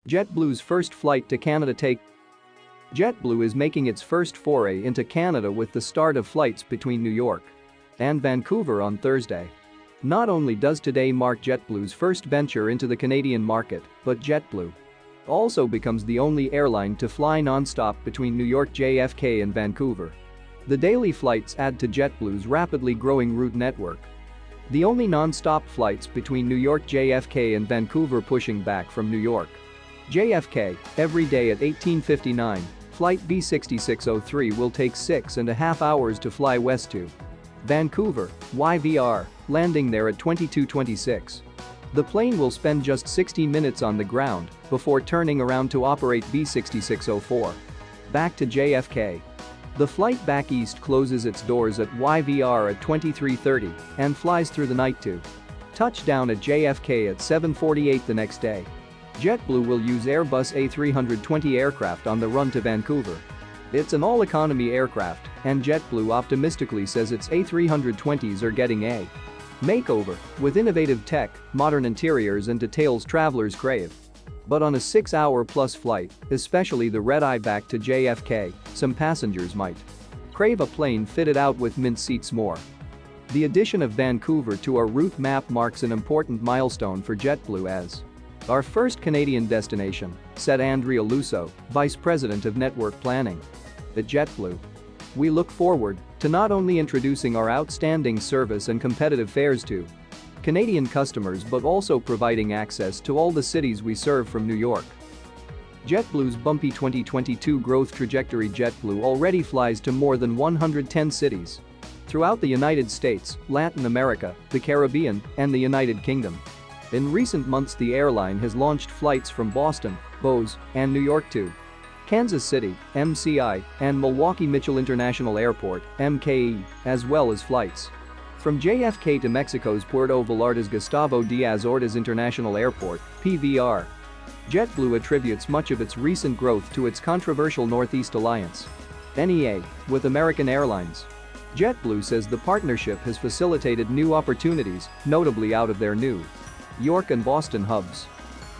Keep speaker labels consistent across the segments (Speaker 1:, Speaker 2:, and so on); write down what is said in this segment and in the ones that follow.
Speaker 1: JetBlue's first flight to Canada take. JetBlue is making its first foray into Canada with the start of flights between New York and Vancouver on Thursday. Not only does today mark JetBlue's first venture into the Canadian market, but JetBlue also becomes the only airline to fly non-stop between New York JFK and Vancouver. The daily flights add to JetBlue's rapidly growing route network. The only non-stop flights between New York JFK and Vancouver pushing back from New York JFK every day at 18:59, flight B6603 will take 6.5 hours to fly west to Vancouver, YVR, landing there at 22:26. The plane will spend just 16 minutes on the ground before turning around to operate B6604 back to JFK. The flight back east closes its doors at YVR at 23:30 and flies through the night to touchdown at JFK at 7:48 the next day. JetBlue will use Airbus A320 aircraft on the run to Vancouver. It's an all-economy aircraft, and JetBlue optimistically says its A320s are getting a makeover with innovative tech, modern interiors and details travelers crave. But on a 6-hour-plus flight, especially the red-eye back to JFK, some passengers might crave a plane fitted out with mint seats more. The addition of Vancouver to our route map marks an important milestone for JetBlue as our first Canadian destination, said Andrea Lusso, Vice President of Network Planning at JetBlue. We look forward to not only introducing our outstanding service and competitive fares to Canadian customers but also providing access to all the cities we serve from New York. JetBlue's bumpy 2022 growth trajectory. JetBlue already flies to more than 110 cities throughout the United States, Latin America, the Caribbean, and the United Kingdom. In recent months, the airline has launched flights from Boston, Bose, and New York to Kansas City, MCI, and Milwaukee Mitchell International Airport, MKE, as well as flights from JFK to Mexico's Puerto Vallarta's Gustavo Diaz Ordaz International Airport, PVR. JetBlue attributes much of its recent growth to its controversial Northeast Alliance (NEA) with American Airlines. JetBlue says the partnership has facilitated new opportunities, notably out of their new York and Boston hubs.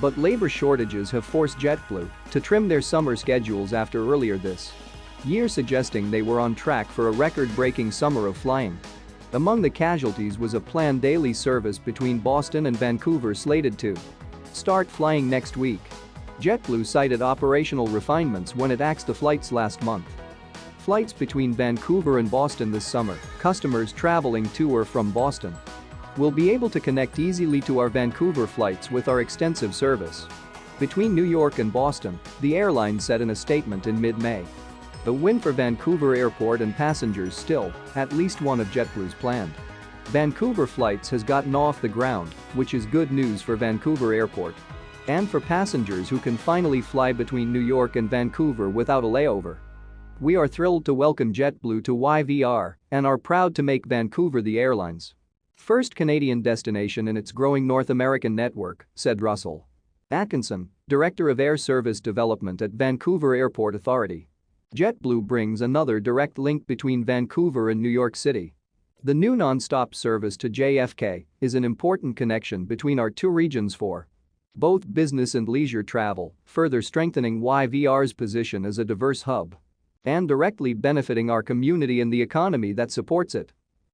Speaker 1: But labor shortages have forced JetBlue to trim their summer schedules after earlier this year, suggesting they were on track for a record-breaking summer of flying. Among the casualties was a planned daily service between Boston and Vancouver slated to start flying next week. JetBlue cited operational refinements when it axed the flights last month. Flights between Vancouver and Boston this summer, customers traveling to or from Boston will be able to connect easily to our Vancouver flights with our extensive service between New York and Boston, the airline said in a statement in mid-May. A win for Vancouver Airport and passengers. Still, at least one of JetBlue's planned Vancouver flights has gotten off the ground, which is good news for Vancouver Airport and for passengers who can finally fly between New York and Vancouver without a layover. We are thrilled to welcome JetBlue to YVR and are proud to make Vancouver the airline's first Canadian destination in its growing North American network, said Russell Atkinson, Director of Air Service Development at Vancouver Airport Authority. JetBlue brings another direct link between Vancouver and New York City. The new non-stop service to JFK is an important connection between our two regions for both business and leisure travel, further strengthening YVR's position as a diverse hub and directly benefiting our community and the economy that supports it.